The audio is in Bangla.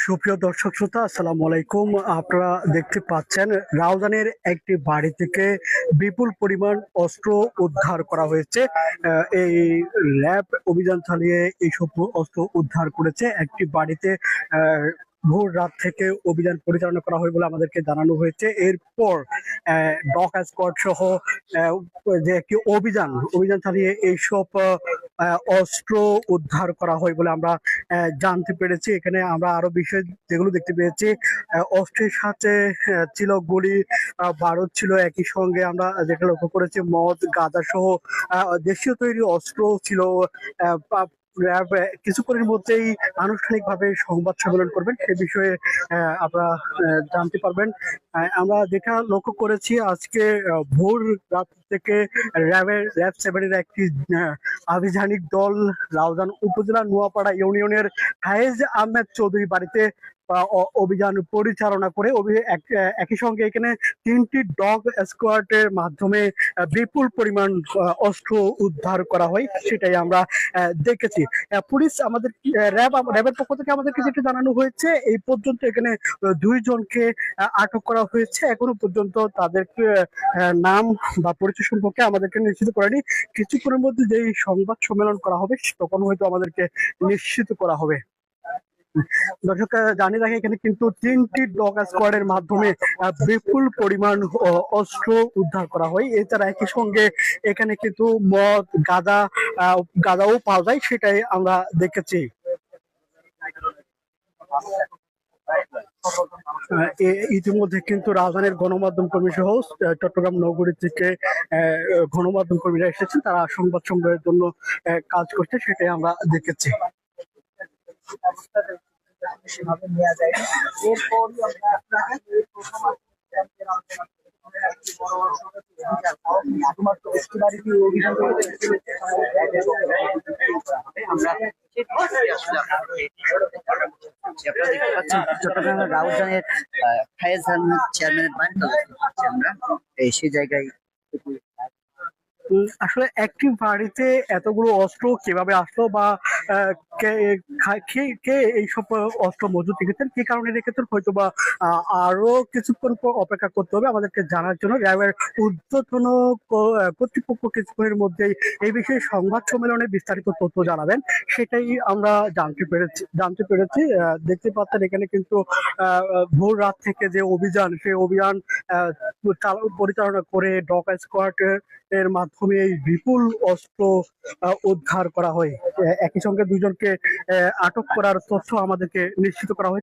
সুপ্রিয় দর্শক শ্রোতা, আসসালামু আলাইকুম। আপনারা দেখতে পাচ্ছেন রাউজানের একটি বাড়ি থেকে বিপুল পরিমাণ অস্ত্র উদ্ধার করা হয়েছে। এই র্যাব অভিযান চালিয়ে এইসব অস্ত্র উদ্ধার করেছে একটি বাড়িতে। আহ, ভোর রাত থেকে অভিযান পরিচালনা করা হয় বলে আমাদেরকে জানানো হয়েছে। এরপর ডগ স্কোয়াড সহ আহ, যে একটি অভিযান চালিয়ে এইসব অস্ত্র উদ্ধার করা হয় বলে আমরা জানতে পেরেছি। এখানে আমরা আরো বিষয় যেগুলো দেখতে পেয়েছি, অস্ত্রের সাথে ছিল গুলি, বারুদ ছিল, একই সঙ্গে আমরা যেটা লক্ষ্য করেছি মদ, গাঁজা সহ দেশীয় তৈরি অস্ত্র ছিল। র্যাব কিছুক্ষণের মধ্যেই আনুষ্ঠানিকভাবে সংবাদ সম্মেলন করবেন, সে বিষয়ে আপনারা জানতে পারবেন। আমরা যেটা লক্ষ্য করেছি আজকে ভোর রাত থেকে র্যাব 7-এর একটি আভিযানিক দল রাউজান উপজেলা নোয়াপাড়া ইউনিয়নের ফায়েজ আহমেদ চৌধুরী বাড়িতে অভিযান পরিচালনা করে একই সঙ্গে এখানে 3টি ডগ স্কোয়াডের মাধ্যমে বিপুল পরিমাণ অস্ত্র উদ্ধার করা হয়, সেটাই আমরা দেখেছি। পুলিশ আমাদের র্যাবের পক্ষ থেকে আমাদেরকে যেটা জানানো হয়েছে, এই পর্যন্ত এখানে 2 জনকে আটক করা হয়েছে। এখনো পর্যন্ত তাদের নাম বা পরিচয় সম্পর্কে আমাদেরকে নিশ্চিত করেনি। কিছুক্ষণের মধ্যে যেই সংবাদ সম্মেলন করা হবে তখন হয়তো আমাদেরকে নিশ্চিত করা হবে। দর্শক, জানিয়ে রাখি এখানে কিন্তু 3টি ডগ স্কোয়াডের মাধ্যমে বিপুল পরিমাণ অস্ত্র উদ্ধার করা হয়। এছাড়া একই সঙ্গে এখানে কিন্তু মদ, গাঁজাও পাওয়া যায়, সেটাই আমরা দেখেছি। ইতিমধ্যে কিন্তু রাজধানীর গণমাধ্যম কর্মী সহ চট্টগ্রাম নগরী থেকে গণমাধ্যম কর্মীরা এসেছেন, তারা সংবাদ সংগ্রহের জন্য কাজ করছে, সেটাই আমরা দেখেছি। সেভাবে নেওয়া যায় না। এরপরই চট্টগ্রামের রাউজানের ফায়েজ আহমেদ চেয়ারম্যানের বাড়িতে আমরা সেই জায়গায় আসলে একটি বাড়িতে এতগুলো অস্ত্র কিভাবে আসলো, বা কে কে এইসব অস্ত্র মজুত রেখেছেন, কি কারণে রেখেছেন, হয়তো বা আরো কিছুক্ষণ পর অপেক্ষা করতে হবে আমাদেরকে জানার জন্য। র্যাবের ঊর্ধ্বতন কর্তৃপক্ষ কিছুক্ষণের মধ্যেই এই বিষয়ে সংবাদ সম্মেলনে বিস্তারিত তথ্য জানাবেন, সেটাই আমরা জানতে পেরেছি। দেখতে পাচ্ছেন এখানে কিন্তু ভোর রাত থেকে যে অভিযান, সেই অভিযান পরিচালনা করে ডগ স্কোয়াড এর মাধ্যমে এই বিপুল অস্ত্র উদ্ধার করা হয়। একই সঙ্গে 2 জনকে আটক করার তথ্য আমাদেরকে নিশ্চিত করা হয়।